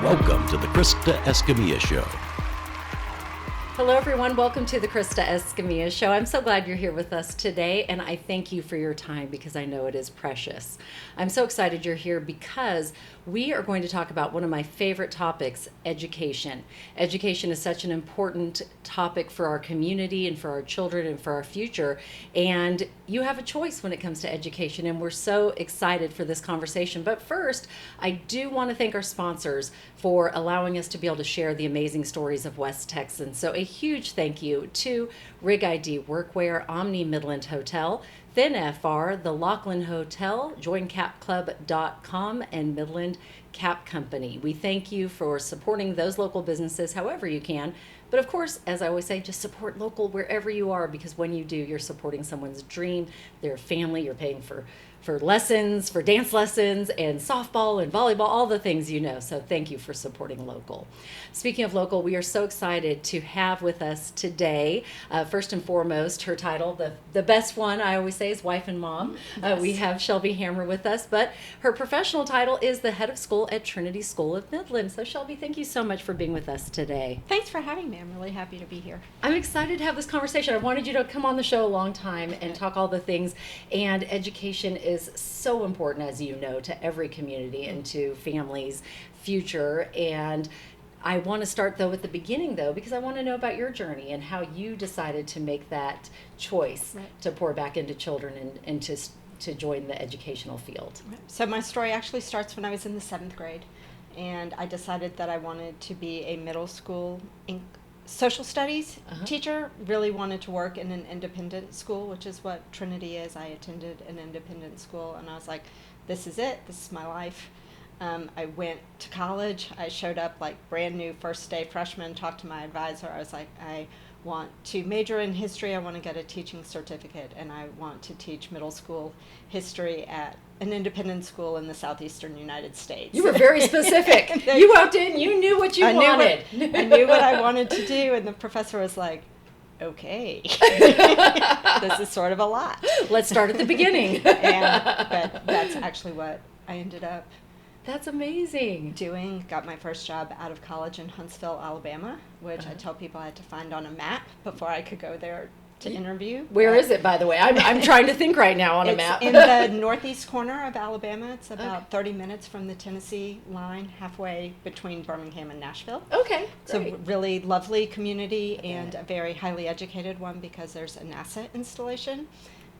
Welcome to the Krista Escamilla Show. Hello, everyone. Welcome to the Krista Escamilla Show. I'm so glad you're here with us today, and I thank you for your time because I know it is precious. I'm so excited you're here because we are going to talk about one of my favorite topics, education. Education is such an important topic for our community and for our children and for our future, and you have a choice when it comes to education, and we're so excited for this conversation. But first, I do want to thank our sponsors for allowing us to be able to share the amazing stories of West Texans. So a huge thank you to Rig ID Workwear, Omni Midland Hotel, Thin FR, the Laughlin Hotel, JoinCapClub.com, and Midland Cap Company. We thank you for supporting those local businesses however you can. But of course, as I always say, just support local wherever you are, because when you do, you're supporting someone's dream, their family, you're paying for lessons, for dance lessons, and softball and volleyball, all the things you know. So thank you for supporting local. Speaking of local, we are so excited to have with us today, first and foremost, her title, the best one I always say is wife and mom. Yes. We have Shelby Hammer with us, but her professional title is the head of school at Trinity School of Midland. So Shelby, thank you so much for being with us today. Thanks for having me. I'm really happy to be here. I'm excited to have this conversation. I wanted you to come on the show a long time and talk all the things. And education is so important, as you know, to every community and to families' future. And I want to start, though, at the beginning, though, because I want to know about your journey and how you decided to make that choice to pour back into children and to join the educational field. So my story actually starts when I was in the 7th grade. And I decided that I wanted to be a middle school social studies teacher. Really wanted to work in an independent school, which is what Trinity is. I attended an independent school, and I was like, this is it. This is my life. I went to college. I showed up like brand new first day freshman, talked to my advisor. I was like, I want to major in history. I want to get a teaching certificate, and I want to teach middle school history at an independent school in the southeastern United States. You were very specific. You walked in, you knew what you wanted. I knew what I wanted to do, and the professor was like, okay, this is sort of a lot. Let's start at the beginning. But that's actually what I ended up That's amazing. doing. Got my first job out of college in Huntsville, Alabama, which I tell people I had to find on a map before I could go there to interview. Where is it, by the way? I'm trying to think right now on a map. It's in the northeast corner of Alabama. It's about 30 minutes from the Tennessee line, halfway between Birmingham and Nashville. Okay, It's a great. really lovely community and a very highly educated one because there's a NASA installation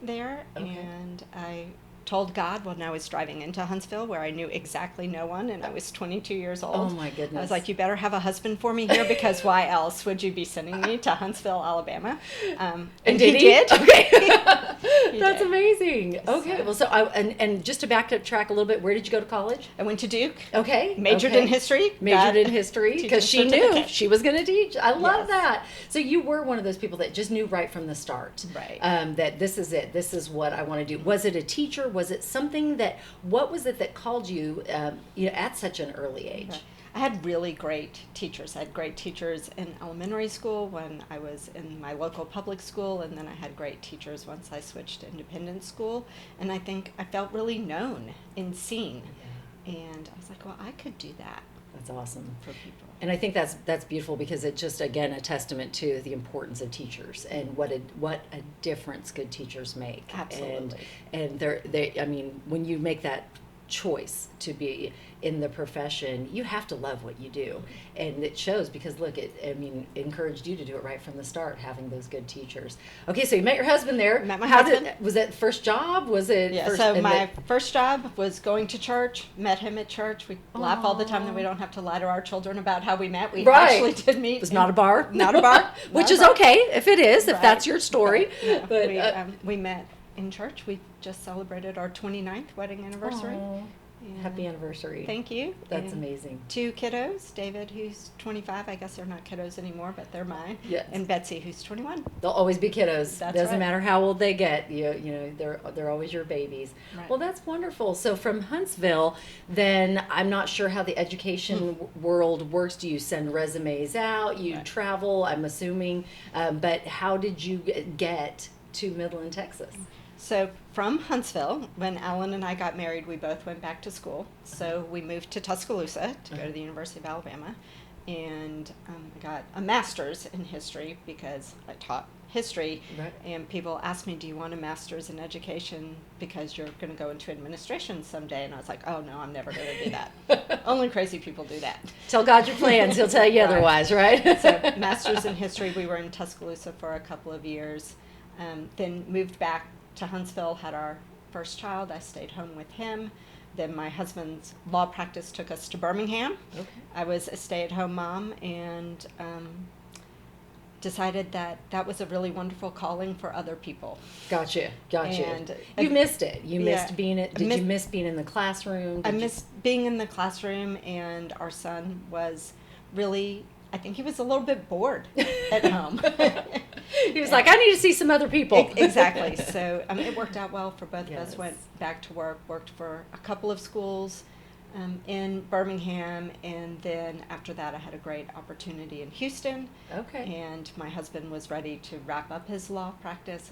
there. Okay. And I told God when I was driving into Huntsville, where I knew exactly no one, and I was 22 years old. Oh my goodness. I was like, you better have a husband for me here, because why else would you be sending me to Huntsville, Alabama? And he did he? did. Okay. He That's did. amazing. Okay, So- well, so and just to back up track a little bit, where did you go to college? I went to Duke. Okay. Majored okay. in history. Majored got in history because she teaching knew certificate. she was going to teach. I love Yes. that. So you were one of those people that just knew right from the start, Right. that this is it. This is what I want to do. Was it a teacher? Was it something that? What was it that called you? At such an early age. Right. I had really great teachers. I had great teachers in elementary school when I was in my local public school, and then I had great teachers once I switched to independent school. And I think I felt really known and seen. And I was like, well, I could do that That's awesome. for people. And I think that's beautiful because it's just, again, a testament to the importance of teachers and what a difference good teachers make. Absolutely. And I mean, when you make that choice to be in the profession, you have to love what you do, and it shows because look, it encouraged you to do it right from the start, having those good teachers. Okay, so you met your husband there. Met my How husband. was that first job? Was it? Yeah, first, so and my first job was going to church, met him at church. We laugh all the time that we Aw. don't have to lie to our children about how we met. We Right. actually did meet. It was not a bar. Not a bar. Which Not a is bar. okay if it is, if Right. that's your story. Right. No, But we met in church. We just celebrated our 29th wedding anniversary. Aw. And Happy anniversary. Thank you. That's And amazing. 2 kiddos, David, who's 25. I guess they're not kiddos anymore, but they're mine. Yes. And Betsy, who's 21. They'll always be kiddos. That's Doesn't right. matter how old they get. You know, they're always your babies. Right. Well, that's wonderful. So from Huntsville, then I'm not sure how the education world works. Do you send resumes out? You Right. travel, I'm assuming. But how did you get to Midland, Texas? So from Huntsville, when Alan and I got married, we both went back to school. So we moved to Tuscaloosa to go to the University of Alabama, and I got a master's in history because I taught history. Right. And people asked me, do you want a master's in education because you're going to go into administration someday? And I was like, oh no, I'm never going to do that. Only crazy people do that. Tell God your plans, he'll tell you Right. otherwise, right? So master's in history, we were in Tuscaloosa for a couple of years, then moved back to Huntsville, had our first child. I stayed home with him. Then my husband's law practice took us to Birmingham. Okay. I was a stay-at-home mom, and decided that that was a really wonderful calling for other people. Gotcha. And You missed it. You missed yeah, being it. Did you miss being in the classroom? I missed being in the classroom, and our son was really, I think he was a little bit bored at home. He was like, I need to see some other people. Exactly. So it worked out well for both of Yes. us. Went back to work, worked for a couple of schools in Birmingham, and then after that I had a great opportunity in Houston. Okay. And my husband was ready to wrap up his law practice,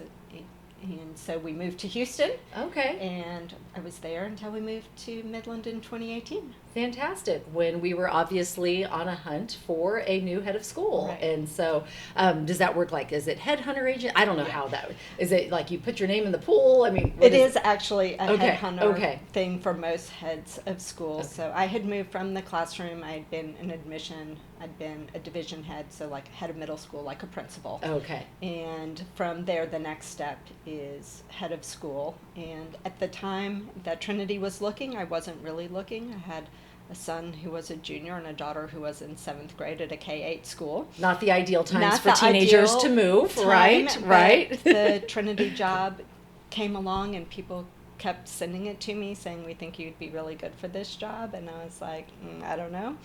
and so we moved to Houston. Okay. And I was there until we moved to Midland in 2018. Fantastic. When we were obviously on a hunt for a new head of school. Right. And so does that work like, is it headhunter agent? I don't know how that, is it like you put your name in the pool? I mean, what It is actually a Okay, headhunter okay. thing for most heads of schools. Okay. So I had moved from the classroom. I had been in admission. I'd been a division head, so like head of middle school, like a principal. Okay. And from there, the next step is head of school. And at the time that Trinity was looking, I wasn't really looking. I had a son who was a junior and a daughter who was in 7th grade at a K-8 school. Not the ideal times Not for the teenagers ideal to move, time, right? but Right. The Trinity job came along, and people kept sending it to me saying, we think you'd be really good for this job. And I was like, I don't know.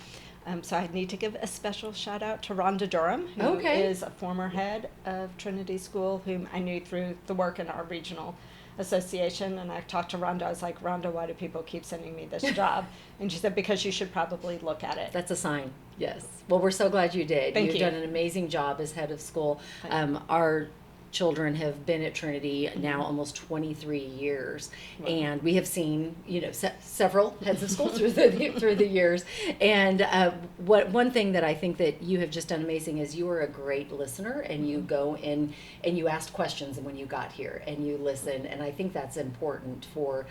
So I need to give a special shout out to Rhonda Durham, who Okay. is a former head of Trinity School, whom I knew through the work in our regional association. And I talked to Rhonda. I was like, Rhonda, why do people keep sending me this job? And she said, because you should probably look at it. That's a sign. Yes. Well, we're so glad you did. Thank You've you. done an amazing job as head of school. Thank you. Our children have been at Trinity now almost 23 years, Wow. and we have seen several heads of school through the years. And one thing that I think that you have just done amazing is you are a great listener, and you go in and you asked questions when you got here, and you listen, and I think that's important for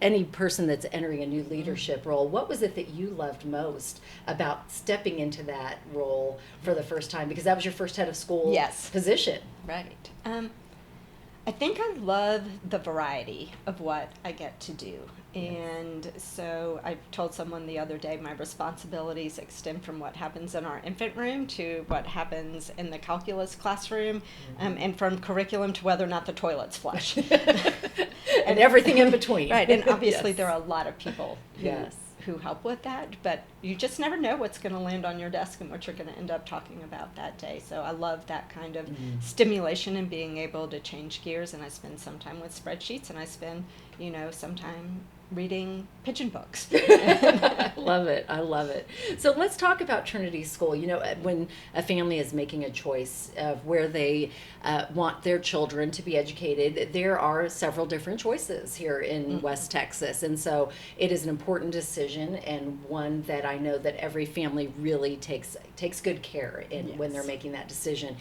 any person that's entering a new leadership role. What was it that you loved most about stepping into that role for the first time? Because that was your first head of school Yes. position. Right. I think I love the variety of what I get to do. And so I told someone the other day my responsibilities extend from what happens in our infant room to what happens in the calculus classroom, and from curriculum to whether or not the toilet's flush. And everything in between. Right, and obviously Yes. there are a lot of people Yes. who help with that, but you just never know what's going to land on your desk and what you're going to end up talking about that day. So I love that kind of stimulation and being able to change gears, and I spend some time with spreadsheets, and I spend, some time reading pigeon books. I love it. I love it. So let's talk about Trinity School. When a family is making a choice of where they want their children to be educated, there are several different choices here in West Texas. And so it is an important decision, and one that I know that every family really takes good care in when they're making that decision.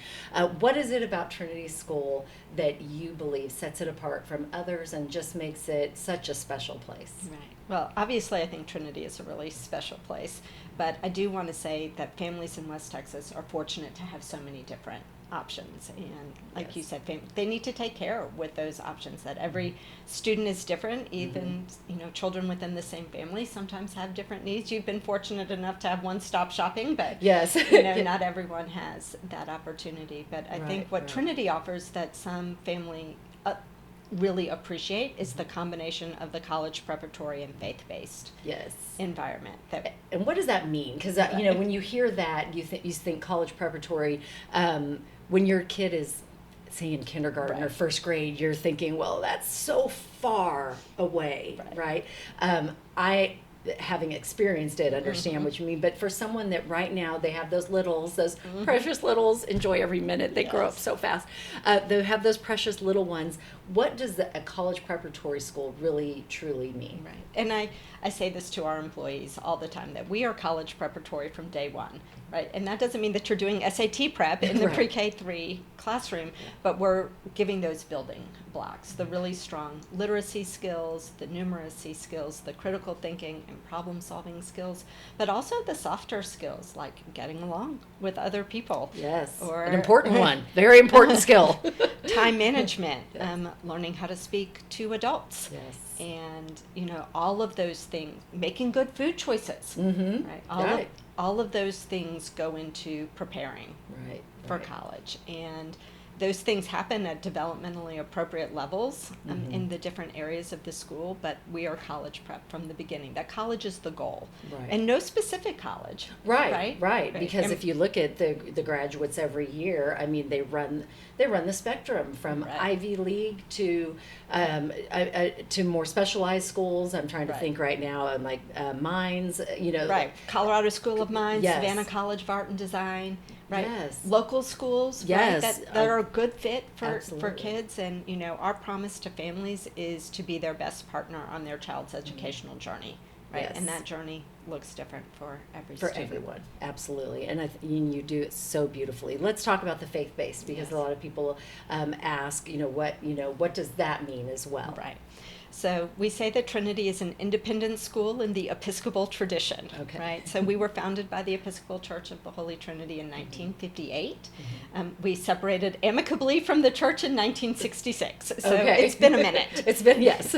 What is it about Trinity School that you believe sets it apart from others and just makes it such a special place? Right. Well, obviously, I think Trinity is a really special place, but I do want to say that families in West Texas are fortunate to have so many different options, and like Yes. you said, they need to take care with those options. That every student is different. Even children within the same family sometimes have different needs. You've been fortunate enough to have one-stop shopping, but Yes. not everyone has that opportunity. But I think Right, what right. Trinity offers that some family really appreciate is the combination of the college preparatory and faith-based Yes. environment. That And what does that mean? Because when you hear that, you think college preparatory. When your kid is, say, in kindergarten or Right. first grade, you're thinking, well, that's so far away, right? having experienced it, understand what you mean. But for someone that right now they have those littles, those precious littles, enjoy every minute. They grow up so fast. They have those precious little ones. What does a college preparatory school really truly mean? Right. And I say this to our employees all the time, that we are college preparatory from day one, right? And that doesn't mean that you're doing SAT prep in the Right. pre-K3 classroom, but we're giving those building blocks, the really strong literacy skills, the numeracy skills, the critical thinking and problem solving skills, but also the softer skills like getting along with other people. Yes, Or an important one, very important skill. Time management, Yes. learning how to speak to adults. Yes. And, all of those things, making good food choices, Mm-hmm. right? Right. All of those things go into preparing Right. for right. college. And those things happen at developmentally appropriate levels in the different areas of the school, but we are college prep from the beginning. That college is the goal. Right. And no specific college. Right. Because And- if you look at the graduates every year, I mean, they run the spectrum from Right. Ivy League to more specialized schools. I'm trying to Right. think right now. I'm like Mines. Right. Colorado School of Mines, Yes. Savannah College of Art and Design, right? Yes. Local schools, Yes. right? That are a good fit for Absolutely. kids. And, our promise to families is to be their best partner on their child's educational journey, right? Yes. And that journey looks different for every For student. everyone, absolutely, and and you do it so beautifully. Let's talk about the faith-based, because Yes. a lot of people ask, what does that mean as well? Right. So we say that Trinity is an independent school in the Episcopal tradition, Okay. right? So we were founded by the Episcopal Church of the Holy Trinity in 1958. We separated amicably from the church in 1966. So Okay. it's been a minute. It's been, yes.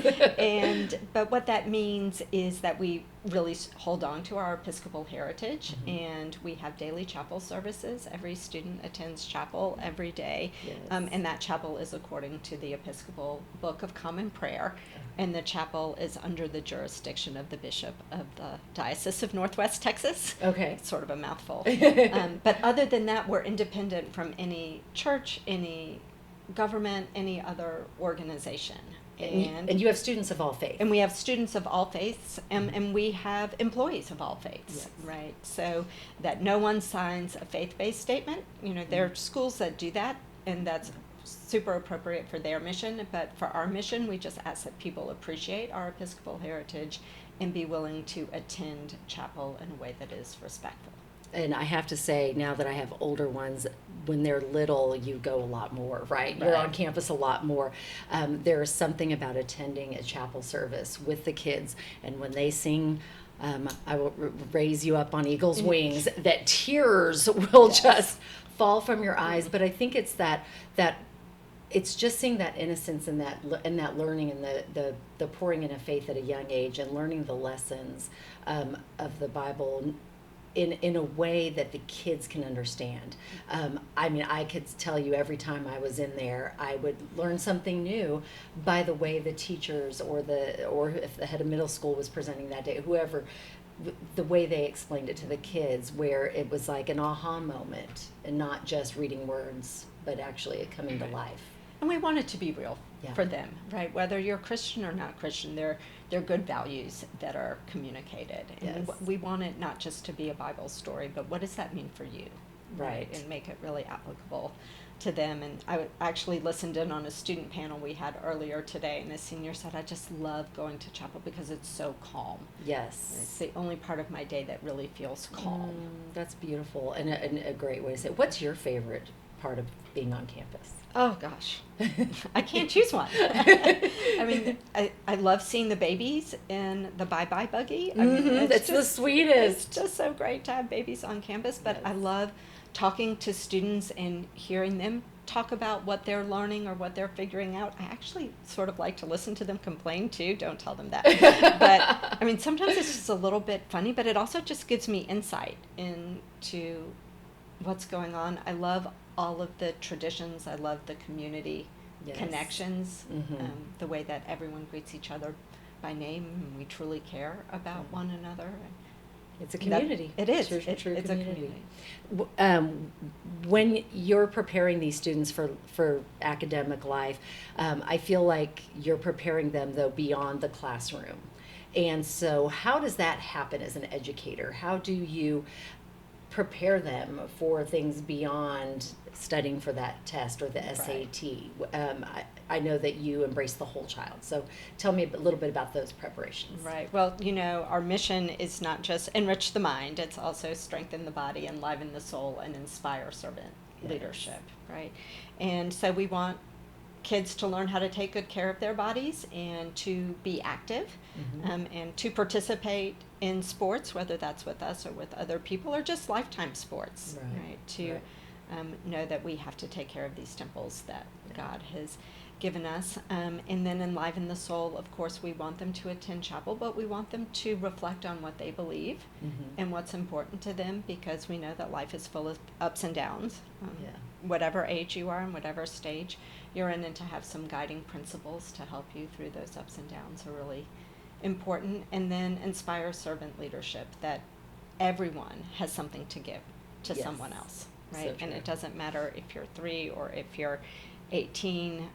But what that means is that we really hold on to our Episcopal heritage, and we have daily chapel services. Every student attends chapel every day, Yes. and that chapel is according to the Episcopal Book of Common Prayer, and the chapel is under the jurisdiction of the Bishop of the Diocese of Northwest Texas. Okay. It's sort of a mouthful. But other than that, we're independent from any church, any government, any other organization. And you have students of all faith. And we have students of all faiths, and we have employees of all faiths, Yes. right? So that no one signs a faith-based statement. There are schools that do that, and that's super appropriate for their mission. But for our mission, we just ask that people appreciate our Episcopal heritage and be willing to attend chapel in a way that is respectful. And I have to say, now that I have older ones, when they're little, you go a lot more, right? You're on Right. campus a lot more. There is something about attending a chapel service with the kids, and when they sing, I will raise you up on eagle's wings, that tears will Yes. just fall from your eyes. But I think it's that it's just seeing that innocence and that learning and the pouring in of faith at a young age, and learning the lessons of the Bible in a way that the kids can understand. I mean, I could tell you every time I was in there, I would learn something new by the way the teachers or if the head of middle school was presenting that day, whoever, the way they explained it to the kids, where it was like an aha moment and not just reading words, but actually it coming to life. And we want it to be real Yeah. for them, right? Whether you're Christian or not Christian, they're good values that are communicated. And Yes. we want it not just to be a Bible story, but what does that mean for you? Right. And make it really applicable to them. And I actually listened in on a student panel we had earlier today, and a senior said, I just love going to chapel because it's so calm. It's Yes. the only part of my day that really feels calm. That's beautiful, and a great way to say it. What's your favorite part of being on campus? Oh gosh, I can't choose one. I mean, I love seeing the babies in the bye-bye buggy. I mean, That's the sweetest. It's just so great to have babies on campus, but Yes. I love talking to students and hearing them talk about what they're learning or what they're figuring out. I actually sort of like to listen to them complain too. Don't tell them that. But I mean, sometimes it's just a little bit funny, but it also just gives me insight into what's going on. I love all of the traditions. I love the community Yes. connections, Mhm. the way that everyone greets each other by name, and we truly care about one another. It's a And that- community. it is. True, true It's a community. When you're preparing these students for academic life, I feel like you're preparing them, though, beyond the classroom. And so how does that happen as an educator? How do you prepare them for things beyond studying for that test or the SAT? I know that you embrace the whole child. So tell me a little bit about those preparations. Right. Well, our mission is not just enrich the mind, it's also strengthen the body, enliven the soul, and inspire servant leadership, right? And so we want kids to learn how to take good care of their bodies and to be active, and to participate in sports, whether that's with us or with other people or just lifetime sports, right? To know that we have to take care of these temples that God has given us, and then enliven the soul. Of course, we want them to attend chapel, but we want them to reflect on what they believe and what's important to them, because we know that life is full of ups and downs, whatever age you are and whatever stage you're in, and to have some guiding principles to help you through those ups and downs are really important. And then inspire servant leadership, that everyone has something to give to someone else, right? So and it doesn't matter if you're 3 or if you're 18,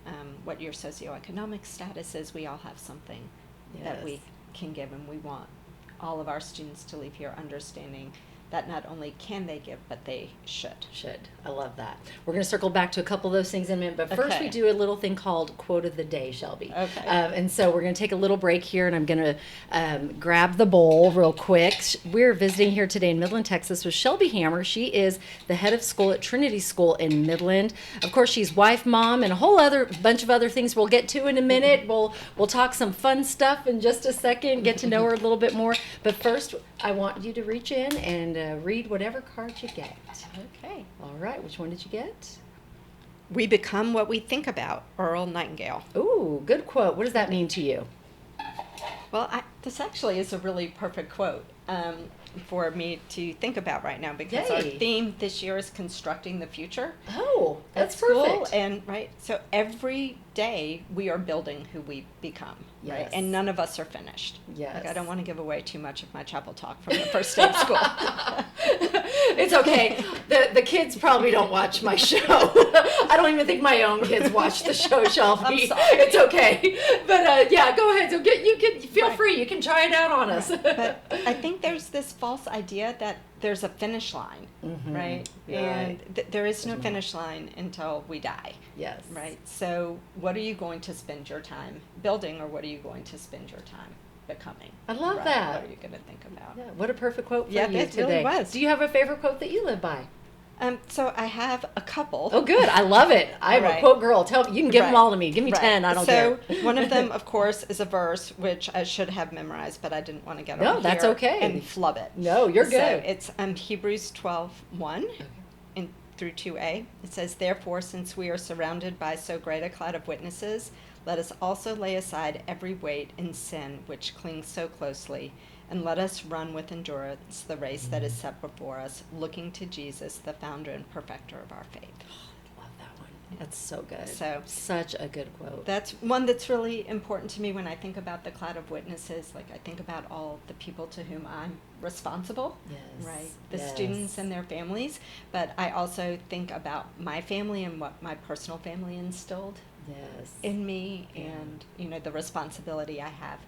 what your socioeconomic status is. We all have something that we can give, and we want all of our students to leave here understanding that not only can they give, but they should. I love that. We're going to circle back to a couple of those things in a minute, but first we do a little thing called Quote of the Day, Shelby. Okay. And so we're going to take a little break here, and I'm going to grab the bowl real quick. We're visiting here today in Midland, Texas with Shelby Hammer. She is the head of school at Trinity School in Midland. Of course, she's wife, mom, and a whole other bunch of other things we'll get to in a minute. We'll talk some fun stuff in just a second, get to know her a little bit more. But first, I want you to reach in and read whatever card you get. Okay. All right, which one did you get? We become what we think about, Earl Nightingale. Ooh, good quote. What does that mean to you? Well, this actually is a really perfect quote for me to think about right now, because our theme this year is constructing the future. Oh, that's school. perfect. And so every day we are building who we become, right? And none of us are finished. Yes. Like, I don't want to give away too much of my chapel talk from the first day of school. It's okay. The kids probably don't watch my show. I don't even think my own kids watch the show, Shelby. I'm sorry. It's okay. But go ahead. So you can feel free. You can try it out on us. But I think there's this false idea that there's a finish line, right? And there is no finish line until we die. Yes. Right. So what are you going to spend your time building, or what are you going to spend your time becoming? I love that. What are you going to think about? Yeah, what a perfect quote for you that today. really was. Do you have a favorite quote that you live by? So I have a couple. Oh, good. I love it. I'm a quote girl. You can give them all to me. Give me 10. I don't care. So one of them, of course, is a verse, which I should have memorized, but I didn't want to get on No, that's here okay. and flub it. No, you're good. So it's Hebrews 12:1 through 2a. It says, "Therefore, since we are surrounded by so great a cloud of witnesses, let us also lay aside every weight and sin which clings so closely, and let us run with endurance the race that is set before us, looking to Jesus, the founder and perfecter of our faith." Love that one. That's so good. So such a good quote. that's one that's really important to me when I think about the cloud of witnesses. Like, I think about all the people to whom I'm responsible, right? The students and their families, but I also think about my family and what my personal family instilled in me, and the responsibility I have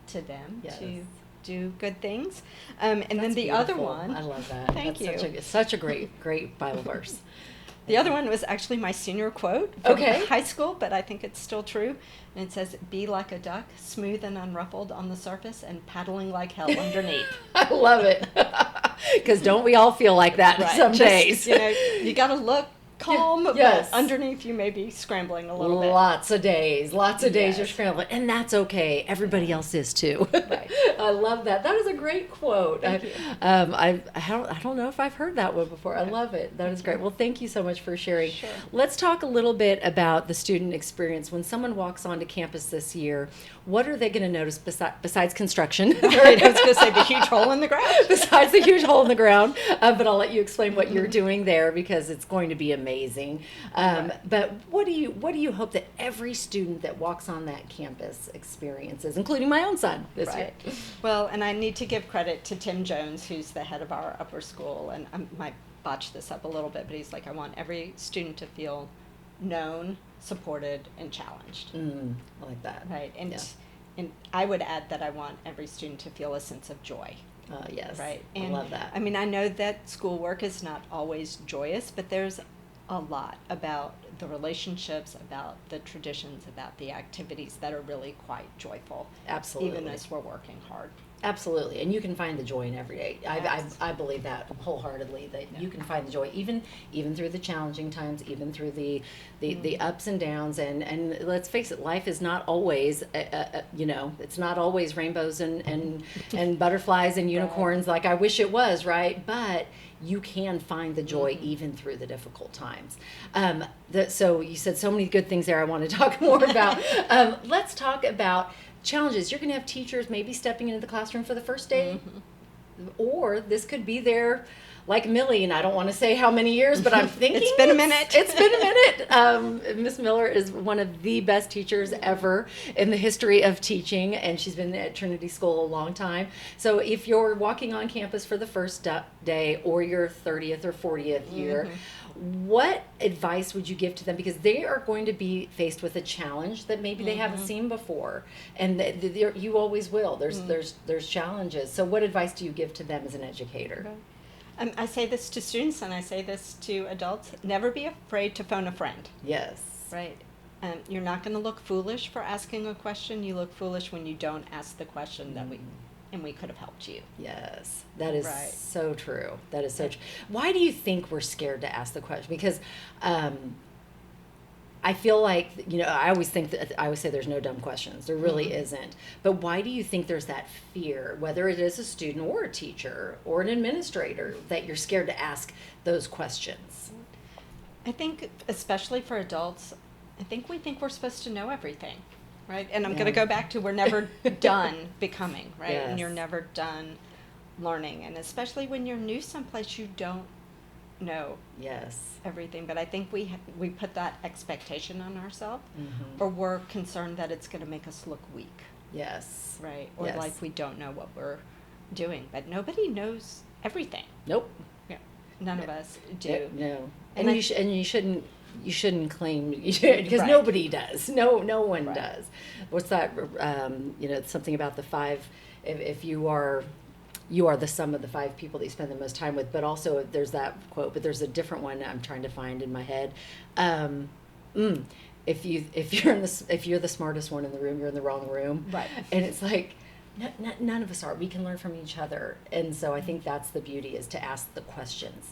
to them to do good things. And that's then the beautiful. Other one, I love that. Thank you. Such a great Bible verse. The other one was actually my senior quote from high school, but I think it's still true. And it says, "Be like a duck, smooth and unruffled on the surface and paddling like hell underneath." I love it. Because don't we all feel like that some days? You got to look calm, but underneath you may be scrambling a little bit. Lots of days you're scrambling, and that's okay. Everybody else is too. Right. I love that. That is a great quote. Thank you. I don't know if I've heard that one before. I love it. That is great. Well, thank you so much for sharing. Sure. Let's talk a little bit about the student experience. When someone walks onto campus this year, what are they going to notice besides construction? Right, I was going to say the huge hole in the ground. Besides the huge hole in the ground, but I'll let you explain what you're doing there, because it's going to be amazing. But what do you hope that every student that walks on that campus experiences, including my own son this year? Well, and I need to give credit to Tim Jones, who's the head of our upper school, and I might botch this up a little bit, but he's like, I want every student to feel known, supported, and challenged. I like that. Right, and and I would add that I want every student to feel a sense of joy. Yes. Right. I love that. I mean, I know that schoolwork is not always joyous, but there's a lot about the relationships, about the traditions, about the activities that are really quite joyful. Absolutely. Even as we're working hard. Absolutely, and you can find the joy in every day. Yes. I believe that wholeheartedly, that you can find the joy even through the challenging times, even through the ups and downs. And let's face it, life is not always it's not always rainbows and butterflies and unicorns like I wish it was, right? But you can find the joy even through the difficult times. So you said so many good things there I want to talk more about. Let's talk about challenges. You're going to have teachers maybe stepping into the classroom for the first day, or this could be their, like Millie, and I don't want to say how many years, but I'm thinking It's been a minute. It's been a minute. Miss Miller is one of the best teachers ever in the history of teaching, and she's been at Trinity School a long time. So if you're walking on campus for the first day or your 30th or 40th year, what advice would you give to them? Because they are going to be faced with a challenge that maybe they haven't seen before, and you always will. There's challenges. So what advice do you give to them as an educator? I say this to students and I say this to adults. Never be afraid to phone a friend. Yes. Right. You're not going to look foolish for asking a question. You look foolish when you don't ask the question that we could have helped you. Yes, that is Right. so true. That is so true. Why do you think we're scared to ask the question? Because I feel like, I always say there's no dumb questions. There really isn't. But why do you think there's that fear, whether it is a student or a teacher or an administrator, that you're scared to ask those questions? I think, especially for adults, we think we're supposed to know everything, right? And I'm going to go back to we're never done becoming, right? Yes. And you're never done learning. And especially when you're new someplace, you don't know everything. But I think we put that expectation on ourselves, or we're concerned that it's going to make us look weak. Yes. Right. Or Yes. like we don't know what we're doing. But nobody knows everything. Nope. Yeah. None of us do. No. And You shouldn't claim because Right. nobody does. No one Right. does. What's that? Something about the five. If you are the sum of the five people that you spend the most time with. But also there's that quote. But there's a different one I'm trying to find in my head. If you're the smartest one in the room, you're in the wrong room. Right. And it's like. None of us are. We can learn from each other. And so I think that's the beauty, is to ask the questions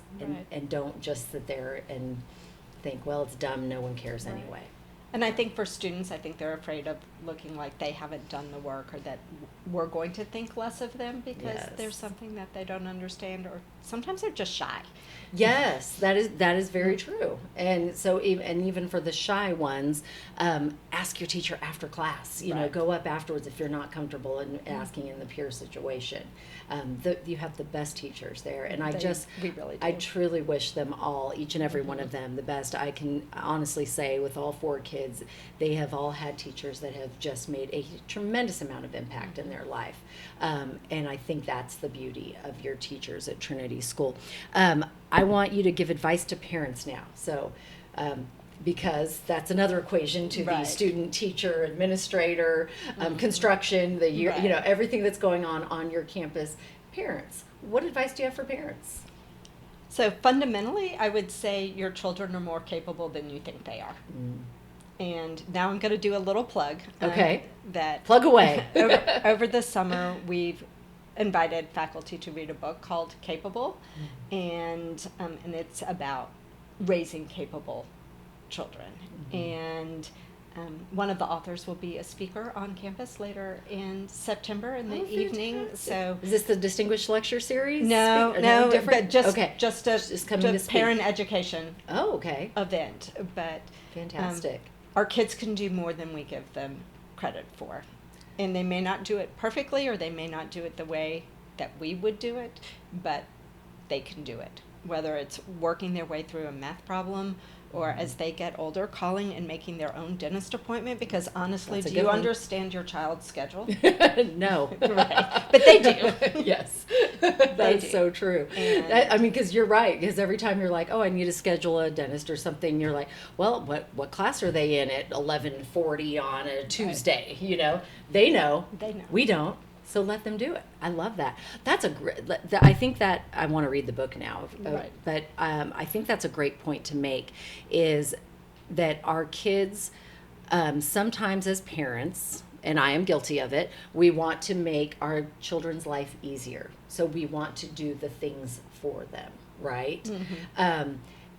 and don't just sit there and think, well, it's dumb, no one cares anyway. And I think for students, I think they're afraid of looking like they haven't done the work, or that we're going to think less of them because there's something that they don't understand, or sometimes they're just shy. Yes, that is very true. And so even for the shy ones, ask your teacher after class. Go up afterwards if you're not comfortable in asking in the peer situation. You have the best teachers there, and We really do. I truly wish them all, each and every one of them, the best. I can honestly say with all four kids, they have all had teachers that have just made a tremendous amount of impact in their life. And I think that's the beauty of your teachers at Trinity School. I want you to give advice to parents now. So, because that's another equation to the Right. student, teacher, administrator, construction, everything that's going on your campus. Parents, what advice do you have for parents? So fundamentally, I would say your children are more capable than you think they are. And now I'm going to do a little plug. Okay. That Plug away. over the summer, we've invited faculty to read a book called Capable, and it's about raising capable children. And one of the authors will be a speaker on campus later in September in the evening. So is this the distinguished lecture series? no, different? but just coming to a speak. parent education Oh, okay. event. But Fantastic. our kids can do more than we give them credit for. And they may not do it perfectly, or they may not do it the way that we would do it, but they can do it. whether it's working their way through a math problem or as they get older, calling and making their own dentist appointment, because honestly, That's a do good you one. understand your child's schedule? No. Right. But they do. Yes. That's do. so true. And- Because you're right. Because every time you're like, oh, I need to schedule a dentist or something, you're like, well, what class are they in at 11:40 on a Tuesday? You know, they know. They know. We don't. So let them do it. I love that. That's a great. I think that I want to read the book now. Right. But I think that's a great point to make. Is that our kids, sometimes as parents, and I am guilty of it, we want to make our children's life easier. So we want to do the things for them, right? Mm-hmm.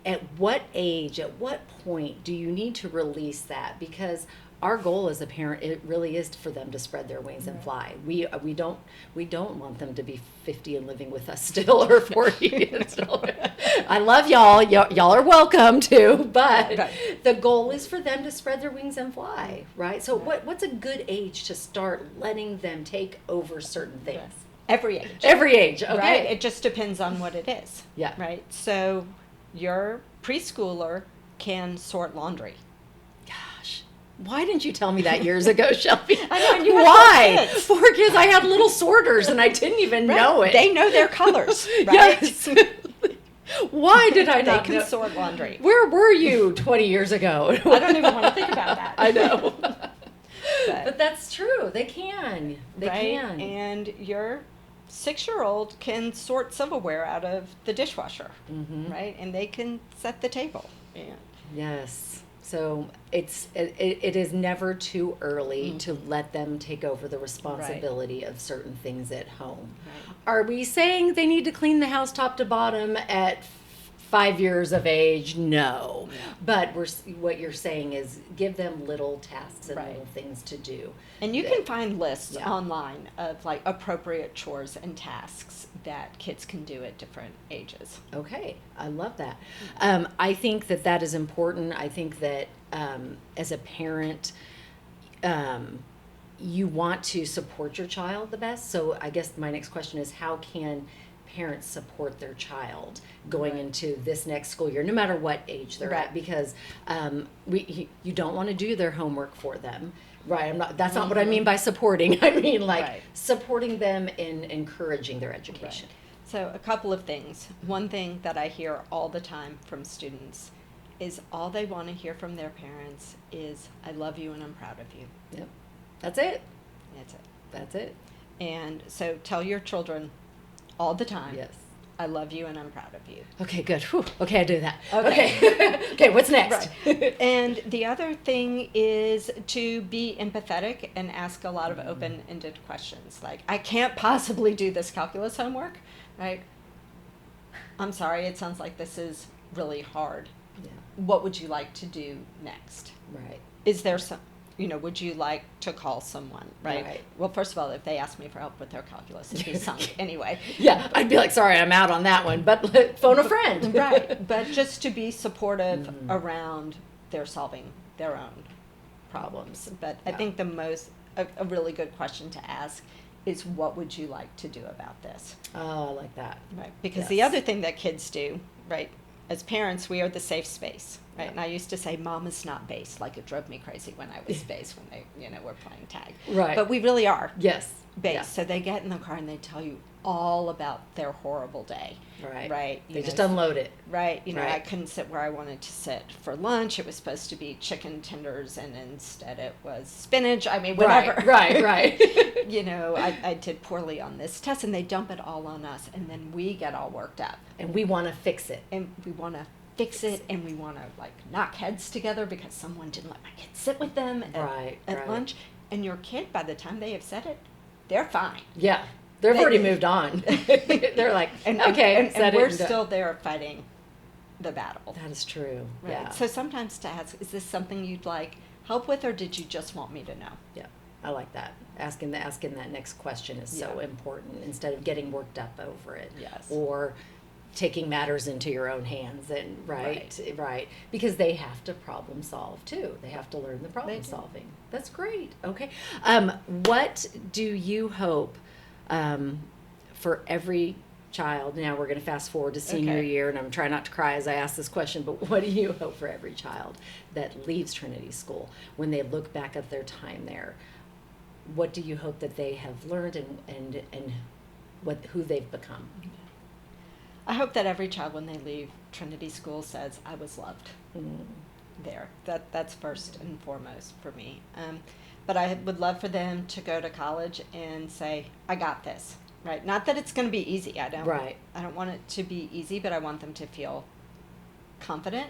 At what age, at what point do you need to release that? Because our goal as a parent, it really is for them to spread their wings and fly. We don't want them to be 50 and living with us still, or 40 and still. I love y'all. Y'all are welcome to, but Right. the goal is for them to spread their wings and fly, right? So what's a good age to start letting them take over certain things? Every age. Every age, okay. Right? It just depends on what it is. Yeah. Right? So your preschooler can sort laundry. Gosh, why didn't you tell me that years ago, Shelby? I know, and you have Why? 4 kids. 4 kids. I had little sorters, and I didn't even know it. They know their colors, right? Yes. Why did I They not can know? sort laundry. Where were you 20 years ago? I don't even want to think about that. I know. But, But that's true. They can. They right? can. And your 6-year-old can sort silverware out of the dishwasher, Mm-hmm. right? And they can set the table. And Yes. So it is never too early to let them take over the responsibility of certain things at home. Right. Are we saying they need to clean the house top to bottom at 5 years of age? No. But what you're saying is give them little tasks and Right. little things to do. And you can find lists Yeah. online of like appropriate chores and tasks that kids can do at different ages. Okay, I love that. I think that is important. I think that as a parent, you want to support your child the best. So I guess my next question is, how can parents support their child going Right. into this next school year, no matter what age they're Right. at? Because you don't want to do their homework for them. Right, that's not what I mean by supporting. I mean like Right. supporting them in encouraging their education. So a couple of things. One thing that I hear all the time from students is all they want to hear from their parents is, I love you and I'm proud of you. Yep, that's it. That's it. That's it. And so tell your children all the time, Yes. I love you and I'm proud of you. Okay, good. Whew. Okay, I do that. Okay. Okay. Okay, what's next? Right. And the other thing is to be empathetic and ask a lot of open-ended questions. Like, I can't possibly do this calculus homework, right? I'm sorry, it sounds like this is really hard. Yeah, What would you like to do next? right. Is there some, would you like to call someone, right? Right. Well, first of all, if they ask me for help with their calculus, it'd be sunk anyway. Yeah, I'd be like, sorry, I'm out on that one, but phone a friend. Right, but just to be supportive Mhm. around their solving their own problems. But I Yeah. think a really good question to ask is, what would you like to do about this? Oh, I like that. Right, because the Yes. other thing that kids do, right, as parents, we are the safe space, right? Yeah. And I used to say, Mom is not base, like it drove me crazy when I was base when they, were playing tag. Right. But we really are Yes. base. Yeah. So they get in the car and they tell you all about their horrible day. Right. Right. They just unload it. Right. I Right. couldn't sit where I wanted to sit for lunch. It was supposed to be chicken tenders, and instead it was spinach. I mean, whatever. Right, right. I did poorly on this test, and they dump it all on us, and then we get all worked up, And we want to fix it. and we want to fix it, and we want to like knock heads together because someone didn't let my kid sit with them Right, at right. lunch. And your kid, by the time they have said it, they're fine. Yeah. They've They- already moved on. They're like, okay, and said it we're and done. still there fighting the battle. That is true. Right. Yeah. So sometimes to ask, is this something you'd like help with, or did you just want me to know? Yeah, I like that. Asking that next question is so Yeah. important instead of getting worked up over it. Yes. Or taking matters into your own hands and right. Because they have to problem solve too. They have to learn the problem do. solving. That's great. Okay. What do you hope for every child, now we're going to fast forward to senior Okay. year, and I'm trying not to cry as I ask this question, but what do you hope for every child that leaves Trinity School when they look back at their time there? What do you hope that they have learned and who they've become? I hope that every child, when they leave Trinity School, says, I was loved there. That's first and foremost for me. But I would love for them to go to college and say, I got this, right? Not that it's going to be easy. I don't want it to be easy, but I want them to feel confident.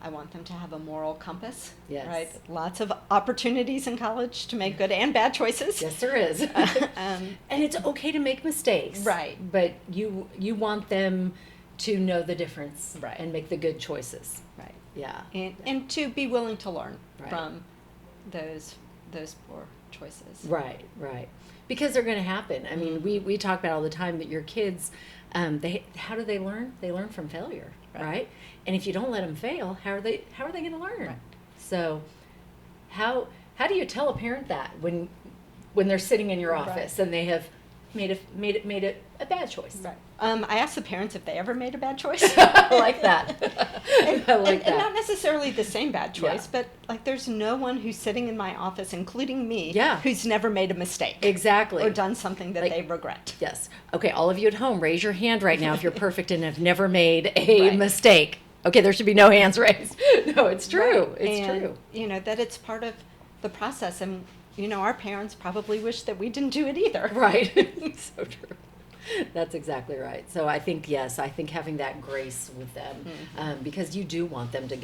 I want them to have a moral compass, Yes. right? Lots of opportunities in college to make good and bad choices. Yes, there is. And it's okay to make mistakes. Right. But you want them to know the difference, Right. and make the good choices. Right. Yeah. And to be willing to learn Right. from those poor choices. Right, right. Because they're going to happen. I mean, we talk about all the time that your kids, how do they learn? They learn from failure, right? And if you don't let them fail, how are they going to learn? Right. So, how do you tell a parent that when they're sitting in your office and they have made a bad choice? Right. I asked the parents if they ever made a bad choice. I like that. I like that. And not necessarily the same bad choice, Yeah. but like there's no one who's sitting in my office, including me, Yeah. who's never made a mistake. Exactly. Or done something that Like- they regret. Yes. Okay, all of you at home, raise your hand right now if you're perfect and have never made a Right. mistake. Okay, there should be no hands raised. No, it's true. Right. It's And, true. You know, that it's part of the process. And, you know, our parents probably wish that we didn't do it either. Right. So true. That's exactly right. So I think, yes, having that grace with them, because you do want them to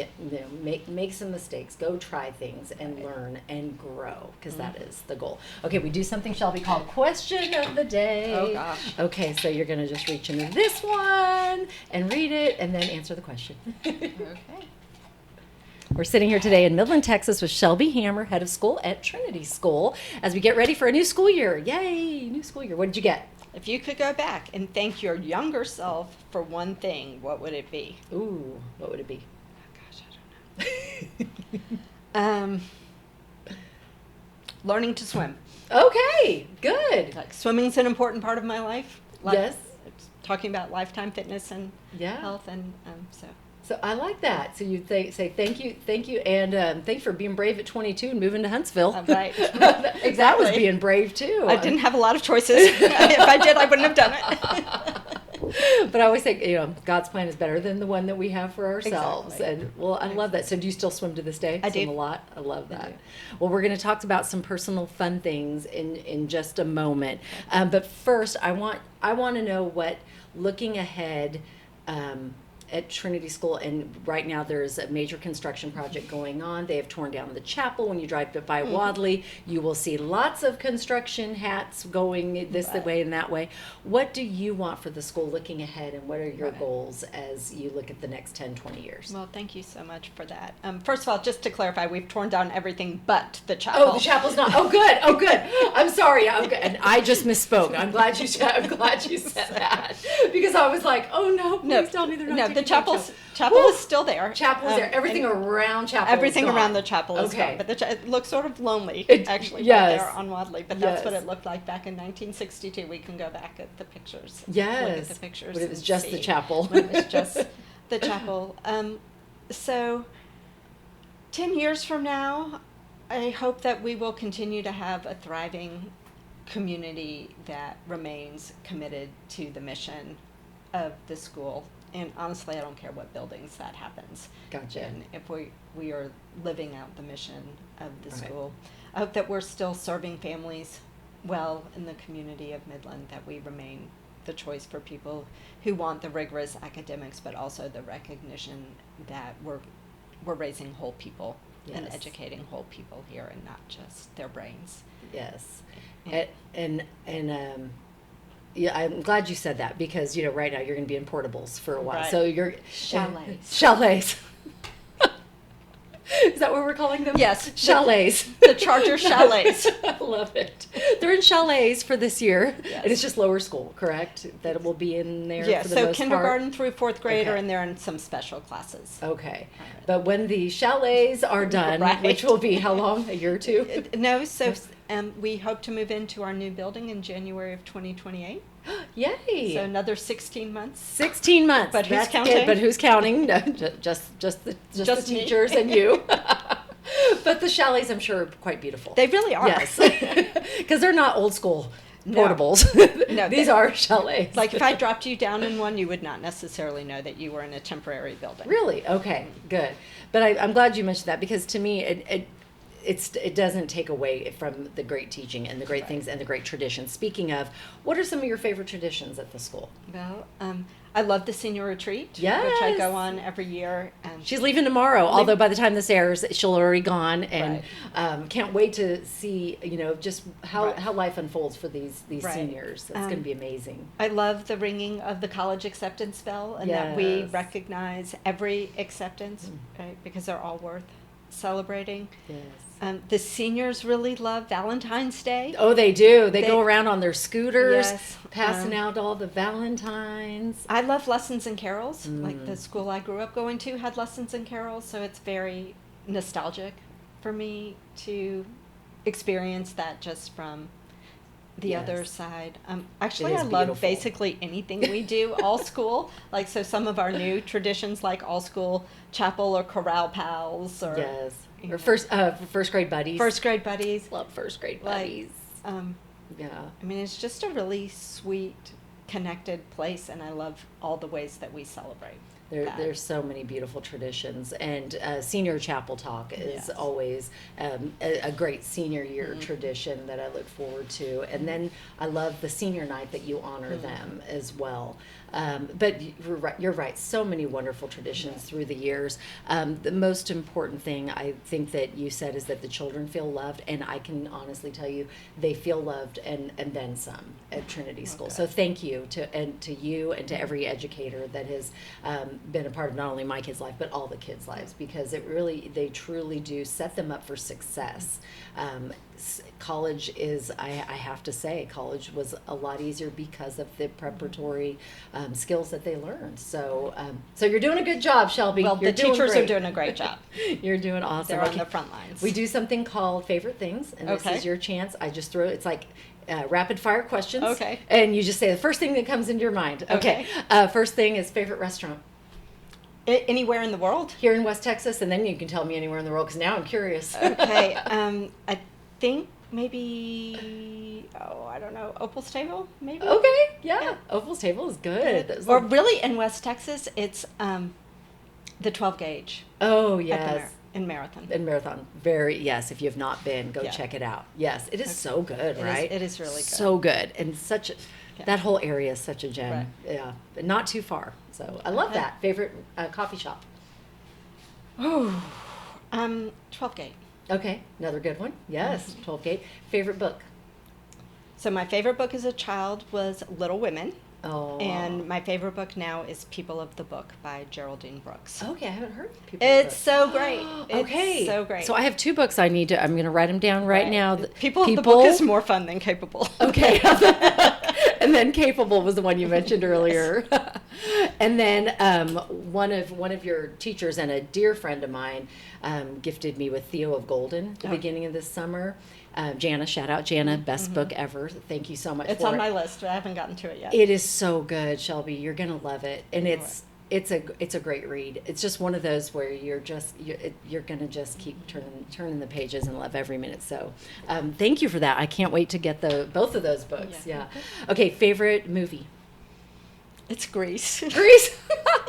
make some mistakes, go try things and learn and grow, because that is the goal. Okay, we do something, Shelby, called Question of the Day. Oh, gosh. Okay, so you're going to just reach into this one and read it and then answer the question. Okay. We're sitting here today in Midland, Texas with Shelby Hammer, head of school at Trinity School, as we get ready for a new school year. Yay, new school year. What did you get? If you could go back and thank your younger self for one thing, what would it be? Ooh, what would it be? Oh, gosh, I don't know. Learning to swim. Okay, good. Like swimming's an important part of my life. Yes. It's talking about lifetime fitness and Yeah. health, and so. So I like that. So you say thank you, and thanks for being brave at 22 and moving to Huntsville. Right. That was Exactly. being brave too. I didn't have a lot of choices. If I did, I wouldn't have done it. But I always say, God's plan is better than the one that we have for ourselves. Exactly. And well, I love that. So do you still swim to this day? I do. Swim a lot. I love that. do. Well, we're going to talk about some personal fun things in just a moment. But first, I want to know what, looking ahead, at Trinity School, and right now there's a major construction project going on. They have torn down the chapel. When you drive by Wadley, you will see lots of construction hats going this way and that way. What do you want for the school looking ahead, and what are your goals as you look at the next 10, 20 years? Well, thank you so much for that. First of all, just to clarify, we've torn down everything but the chapel. Oh, the chapel's not. Oh, good. Oh, good. I'm sorry. And I just misspoke. I'm glad you said that, because I was like, oh no, please tell me they're not. No, taking the chapel Woo! is still there. Chapel is there. Everything and around chapel. everything is gone. around the chapel is Okay. gone. But it looks sort of lonely, actually, yes. right there on Wadley. But that's what Yes. it looked like back in 1962. We can go back at the pictures. Yes. Look at the pictures. But it was and just the see chapel. when it was just the chapel. So 10 years from now, I hope that we will continue to have a thriving community that remains committed to the mission of the school. And honestly, I don't care what buildings that happens. Gotcha. And if we are living out the mission of the Right. school. I hope that we're still serving families well in the community of Midland, that we remain the choice for people who want the rigorous academics, but also the recognition that we're raising whole people and Yes. educating whole people here, and not just their brains. Yes. Yeah. Yeah, I'm glad you said that, because right now you're going to be in portables for a while. Right. So you're Chalets. Chalets. Is that what we're calling them? Yes. Chalets. The Charter Chalets. I love it. They're in chalets for this year. Yes. And it's just lower school, correct? That it will be in there Yeah, for the so most kindergarten through fourth grade Okay. are in there, and some special classes. part? Okay. All right. But when the chalets are done, Right. which will be how long? A year or two? No, so we hope to move into our new building in January of 2028. Yay! So another 16 months. 16 months. But who's That's counting? good. But who's counting? No, just the Just me. teachers and you. But the chalets, I'm sure, are quite beautiful. They really are. Yes. Because they're not old school No. portables. No, These are chalets. Like if I dropped you down in one, you would not necessarily know that you were in a temporary building. Really? Okay, good. But I'm glad you mentioned that, because to me, it doesn't take away from the great teaching and the great things and the great traditions. Speaking of, what are some of your favorite traditions at the school? Well, I love the senior retreat, which Yes. I go on every year. And She's leaving tomorrow, although by the time this airs, she'll already gone, and can't wait to see, just how life unfolds for these Right. seniors. That's going to be amazing. I love the ringing of the college acceptance bell, and that we Yes. recognize every acceptance, right? Because they're all worth celebrating. Yes. The seniors really love Valentine's Day. Oh, they do. They go around on their scooters, Yes, passing out all the Valentines. I love lessons and carols. Like the school I grew up going to had lessons and carols, so it's very nostalgic for me to experience that just from the Yes. other side. Actually, It is I love beautiful. basically anything we do all school. Like, so some of our new traditions, like all school chapel or chorale pals, or Yes. you Or know, first grade buddies. first grade buddies. Love first grade Like, buddies. Yeah. I mean, it's just a really sweet, connected place, and I love all the ways that we celebrate. that. There's so many beautiful traditions, and senior chapel talk is Yes. always a great senior year tradition that I look forward to. And then I love the senior night that you honor them as well. But you're right, so many wonderful traditions through the years. The most important thing I think that you said is that the children feel loved, and I can honestly tell you they feel loved and then some at Trinity School. So thank you to you and to every educator that has been a part of not only my kids' life but all the kids' lives, because they truly do set them up for success. College is, I have to say, college was a lot easier because of the preparatory skills that they learned. So you're doing a good job, Shelby. Well, You're the teachers great. are doing a great job. You're doing awesome. They're on Okay. the front lines. We do something called favorite things, and this Okay. is your chance. I just throw it's like rapid fire questions. Okay. And you just say the first thing that comes into your mind. Okay. First thing is favorite restaurant Anywhere in the world? here in West Texas, and then you can tell me anywhere in the world because now I'm curious. Okay. I think maybe, I don't know, Opal's Table, maybe? Okay. Yeah. Yeah. Opal's Table is good. That was Or like- really in West Texas, it's the 12 gauge oh at yes. in Marathon. In Marathon, yes. If you have not been, go Yeah. check it out. Yes, it is so good, It is- right? it is really good. So good, and such. Yeah. That whole area is such a gem. Right. Yeah, but not too far. So I love Okay. that. Favorite coffee shop. Oh, 12 gauge. Okay, another good one. Yes, 12 Gate. Favorite book. So my favorite book as a child was Little Women. Oh. And my favorite book now is People of the Book by Geraldine Brooks. Okay, I haven't heard. People It's book. so great. Okay, It's so great. So I have two books I need to. I'm going to write them down right now. People of the Book is more fun than Capable. Okay. And then Capable was the one you mentioned earlier. And then one of your teachers and a dear friend of mine gifted me with Theo of Golden at the beginning of this summer. Jana, shout out Jana, best book ever. Thank you so much It's for on it. my list, but I haven't gotten to it yet. It is so good, Shelby. You're gonna love it, and it's a great read. It's just one of those where you're gonna just keep turning the pages and love every minute. So, thank you for that. I can't wait to get both of those books. Yeah. Okay. Favorite movie. It's Grease. Grease.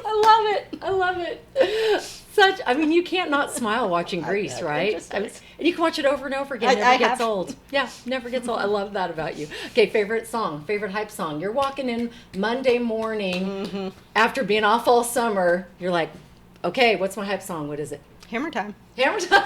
I love it. You can't not smile watching Grease, know, it right? just And is. you can watch it over and over again. Never I gets have. old. Yeah, never gets old. I love that about you. Okay, favorite song, favorite hype song. You're walking in Monday morning after being off all summer. You're like, okay, what's my hype song? What is it? Hammer Time. Hammer Time.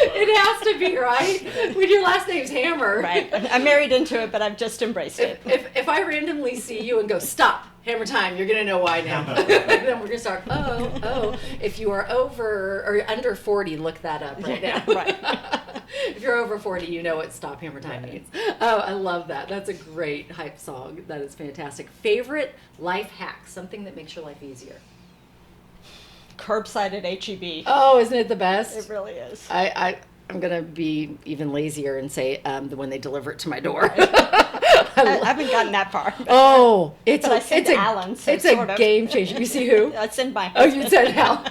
It has to be, right? When your last name's Hammer. Right. I'm married into it, but I've just embraced it. If I randomly see you and go, stop, Hammer Time, you're going to know why now. Then we're going to start, oh. If you are over or under 40, look that up right now. Right. If you're over 40, you know what Stop Hammer Time means. Oh, I love that. That's a great hype song. That is fantastic. Favorite life hack, something that makes your life easier. Curbside at HEB. Oh, isn't it the best? It really is. I'm going to be even lazier and say when they deliver it to my door. I haven't gotten that far. Oh, it's but I send Alan, so it's sort a of. game changer. You see who? I send my Oh, husband. you said Hal.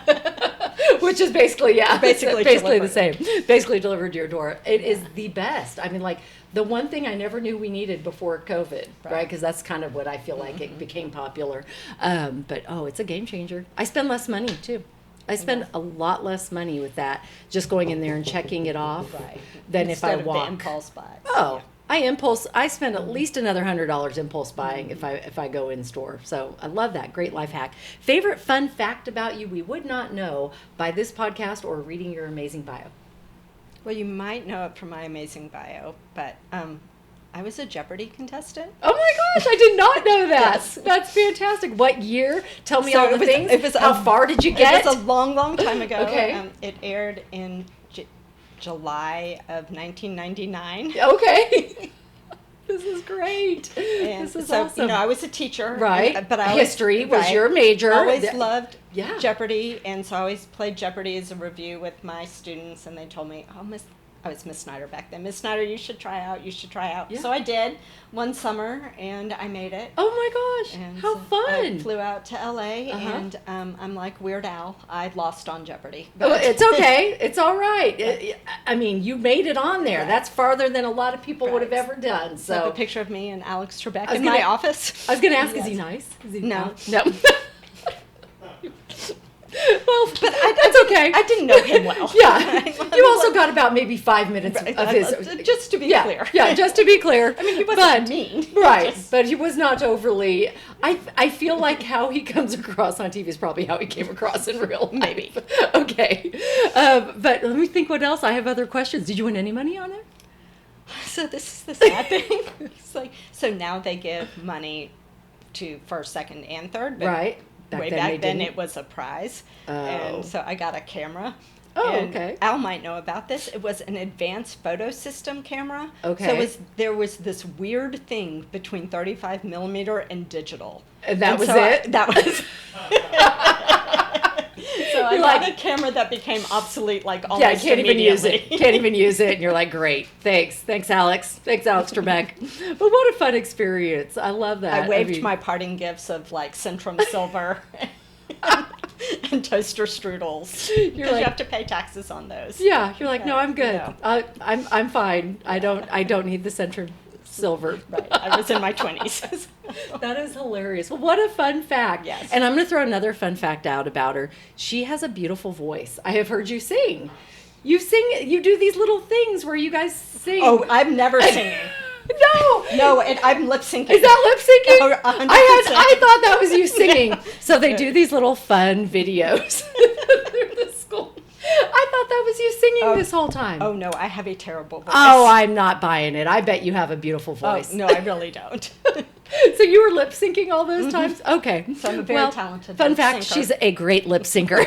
Which is basically, basically the same. Basically delivered to your door. It is the best. I mean, like, the one thing I never knew we needed before COVID, right? Because that's kind of what I feel like it became popular. But, it's a game changer. I spend less money, too. I spend a lot less money with that, just going in there and checking it off, than Instead if I walk. Of the impulse buys. Oh, I spend at least another $100 impulse buying if I go in store. So I love that. Great life hack. Favorite fun fact about you we would not know by this podcast or reading your amazing bio? Well, you might know it from my amazing bio, but I was a Jeopardy contestant. Oh my gosh, I did not know that. Yes. That's fantastic. What year? Tell me So all the things. It was How far did you get? It was a long, long time ago. Okay. It aired in July of 1999. Okay. This is great. And This is so, awesome. I was a teacher. Right. But I always, History was your major. Always loved Yeah. Jeopardy, and so I always played Jeopardy as a review with my students, and they told me, I was Miss Snyder back then. Miss Snyder, you should try out. Yeah. So I did one summer, and I made it. Oh my gosh, And how so fun. I flew out to LA, Uh-huh. and I'm like Weird Al. I lost on Jeopardy. Oh, it's okay. It's all right. I mean, you made it on there. Right. That's farther than a lot of people would have Right. ever done. So I have So a picture of me and Alex Trebek I was in gonna- my office. I was going to ask, Yes. is he nice? Is he No. No. Well, But that's okay. I didn't know him well. Yeah. You also got about maybe 5 minutes Right. of his. Just to be Yeah, clear. yeah, just to be clear. I mean, he wasn't mean. Right, Just- but he was not overly. I feel like how he comes across on TV is probably how he came across in real life. Maybe. Okay. But let me think what else. I have other questions. Did you win any money on there? So this is the sad thing. It's like, so now they give money to first, second, and third. But Right. way then they back then didn't. it was a prize. Oh. And so I got a camera. Oh, And okay. Al might know about this. It was an advanced photo system camera. Okay. So there was this weird thing between 35 millimeter and digital. And that was so it? that was. So I You're got like- a camera that became obsolete like Yeah, almost can't even use it. immediately. Can't even use it. And you're like, great. Thanks, Alex. Thanks, Alex Trebek. But what a fun experience. I love that. I waved mean, my parting gifts of like Centrum Silver and toaster strudels. You're Because like- you have to pay taxes on those. Yeah, you're like, no, I'm good. No. I'm fine. I don't need the Centrum Silver. Right. I was in my 20s. That is hilarious. Well, what a fun fact. Yes. And I'm going to throw another fun fact out about her. She has a beautiful voice. I have heard you sing. You do these little things where you guys sing. Oh, I'm never singing. No. No, I'm lip syncing. Is that lip syncing? Oh, 100%. I thought that was you singing. Yeah. So they do these little fun videos through the school. I thought that was you singing this whole time. Oh no, I have a terrible voice. Oh, I'm not buying it. I bet you have a beautiful voice. Oh, no, I really don't. So you were lip syncing all those times? Okay. So I'm a very talented Fun lip fact, syncer. she's a great lip syncer.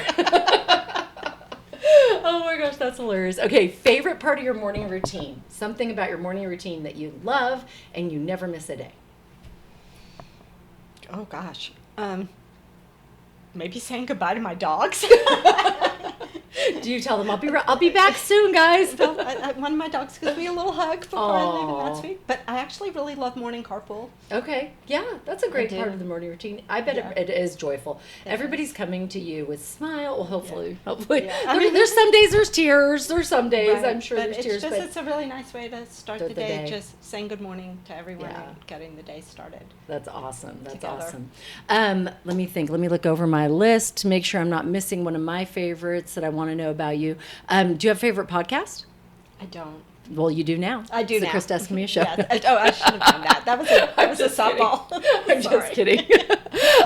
Oh my gosh, that's hilarious. Okay, favorite part of your morning routine. Something about your morning routine that you love and you never miss a day. Oh gosh. Maybe saying goodbye to my dogs. Do you tell them I'll be back soon, guys? Well, one of my dogs gives me a little hug before I leave, and Aw. that's sweet. But I actually really love morning carpool. Okay, yeah, that's a great do. part of the morning routine. I bet Yeah. it is joyful. It Everybody's coming to you with smile. Well, hopefully. Yeah. I mean, There's some days there's tears. There's some days Right, I'm sure but there's it's tears. just, But it's a really nice way to start Start the the day, day. just saying good morning to everyone Yeah. and getting the day started. that's awesome. That's Together. awesome. Let me think. Let me look over my list to make sure I'm not missing one of my favorites that I want to know about you. Do you have a favorite podcast? I don't. Well, you do now. I do it's now. the Krista Escamilla Show. Yes. Oh, I should have done that. That was a just softball. I'm Sorry. just kidding.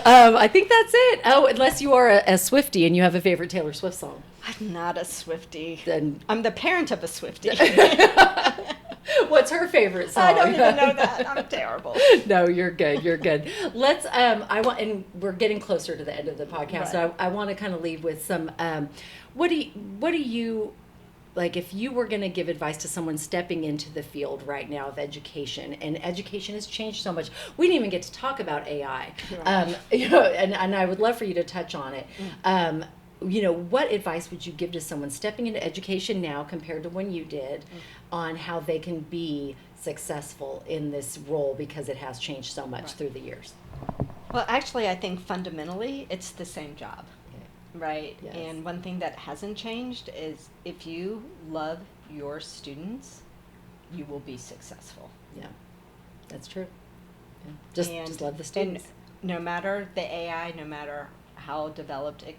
I think that's it. Oh, unless you are a Swiftie and you have a favorite Taylor Swift song. I'm not a Swiftie. Then I'm the parent of a Swiftie. what's her favorite song? I don't even know that. I'm terrible. No, you're good. You're good. Let's. I want, and we're getting closer to the end of the podcast. So Right. I want to kind of leave with some. What do you like? If you were going to give advice to someone stepping into the field right now of education, and education has changed so much, we didn't even get to talk about AI. Right. And I would love for you to touch on it. What advice would you give to someone stepping into education now compared to when you did on how they can be successful in this role because it has changed so much through the years? Well, actually, I think fundamentally it's the same job, Okay. right? Yes. And one thing that hasn't changed is if you love your students, you will be successful. Yeah, that's true. Yeah. Just love the And students. no matter the AI, no matter how developed it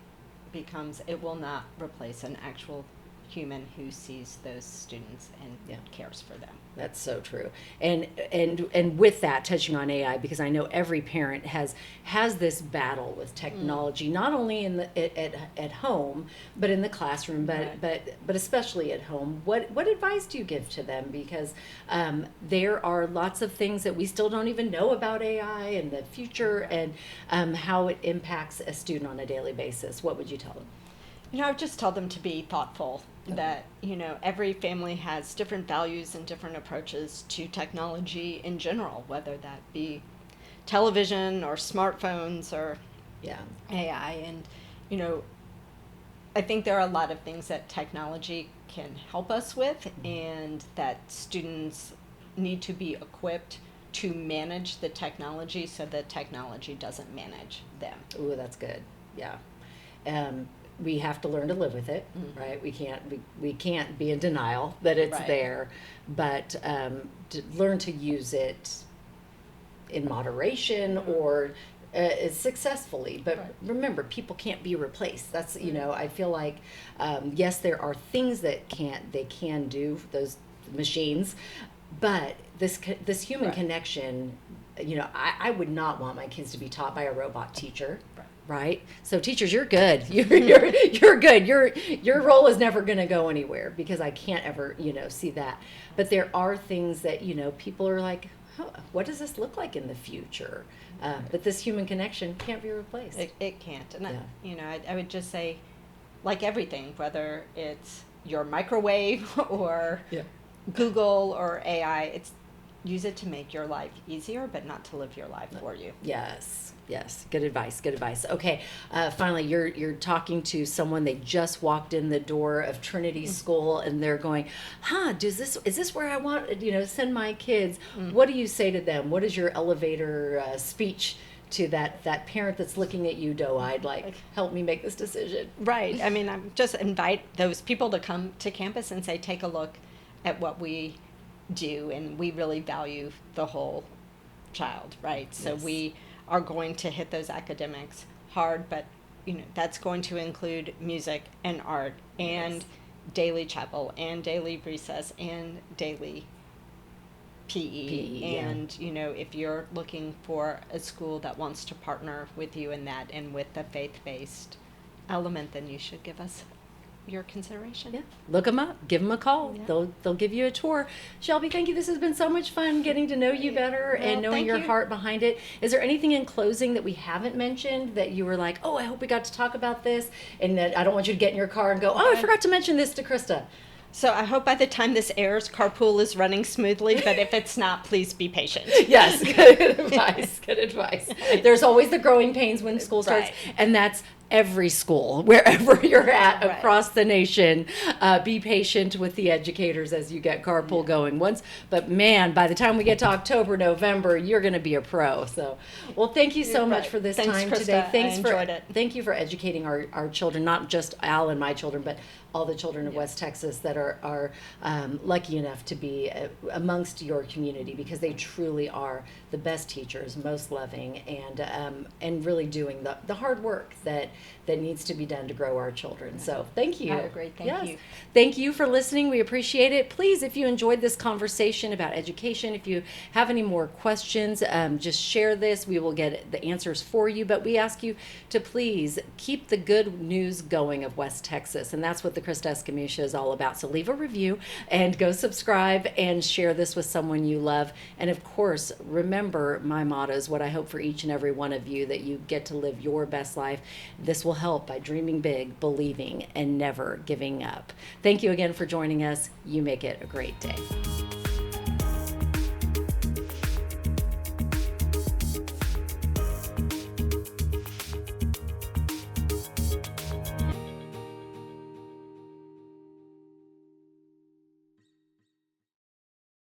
becomes, it will not replace an actual human who sees those students and cares for them. That's so true. And with that, touching on AI, because I know every parent has this battle with technology, not only in at home, but in the classroom, but especially at home. What advice do you give to them? Because there are lots of things that we still don't even know about AI and the future and how it impacts a student on a daily basis. What would you tell them? I would just tell them to be thoughtful, that, every family has different values and different approaches to technology in general, whether that be television or smartphones or AI. And, I think there are a lot of things that technology can help us with, and that students need to be equipped to manage the technology so that technology doesn't manage them. Ooh, that's good. Yeah. We have to learn to live with it, right? We can't be in denial that it's there, but to learn to use it in moderation or successfully. But remember, people can't be replaced. That's I feel like yes, there are things that they can do, those machines, but this human connection. I would not want my kids to be taught by a robot teacher. Right. So teachers, you're good. You're good. Your role is never going to go anywhere, because I can't ever, see that. But there are things that, people are like, oh, what does this look like in the future? But this human connection can't be replaced. It can't. And I would just say, like everything, whether it's your microwave or Google or AI, use it to make your life easier, but not to live your life for you. Yes. Good advice. Okay. Finally, you're talking to someone. They just walked in the door of Trinity School, and they're going, is this where I want, send my kids? What do you say to them? What is your elevator speech to that parent that's looking at you doe-eyed, like, help me make this decision? Right. I mean, I just invite those people to come to campus and say, take a look at what we do, and we really value the whole child, right? So we are going to hit those academics hard, but that's going to include music and art and daily chapel and daily recess and daily PE. And if you're looking for a school that wants to partner with you in that and with the faith-based element, then you should give us your consideration. Yeah, look them up, give them a call. They'll give you a tour. Shelby, thank you. This has been so much fun getting to know you better and knowing your heart behind it. Is there anything in closing that we haven't mentioned that you were like, oh, I hope we got to talk about this, and that I don't want you to get in your car and go, oh, I forgot to mention this to Krista? So I hope by the time this airs, carpool is running smoothly, but if it's not, please be patient. Yes, good advice. Good advice. There's always the growing pains when school starts, and that's every school, wherever you're at across the nation. Be patient with the educators as you get carpool going. But man, by the time we get to October, November, you're going to be a pro. So, well, thank you so much for this time Krista. today. I enjoyed it. Thank you for educating our children, not just Al and my children, but all the children of West Texas that are lucky enough to be amongst your community, because they truly are the best teachers, most loving, and really doing the hard work that needs to be done to grow our children. So thank you. Have a great thank you. Thank you for listening. We appreciate it. Please, if you enjoyed this conversation about education, if you have any more questions, just share this. We will get the answers for you. But we ask you to please keep the good news going of West Texas. And that's what the Krista Escamilla Show is all about. So leave a review and go subscribe and share this with someone you love. And of course, remember my mottos, what I hope for each and every one of you, that you get to live your best life. This will help by dreaming big, believing, and never giving up. Thank you again for joining us. You make it a great day.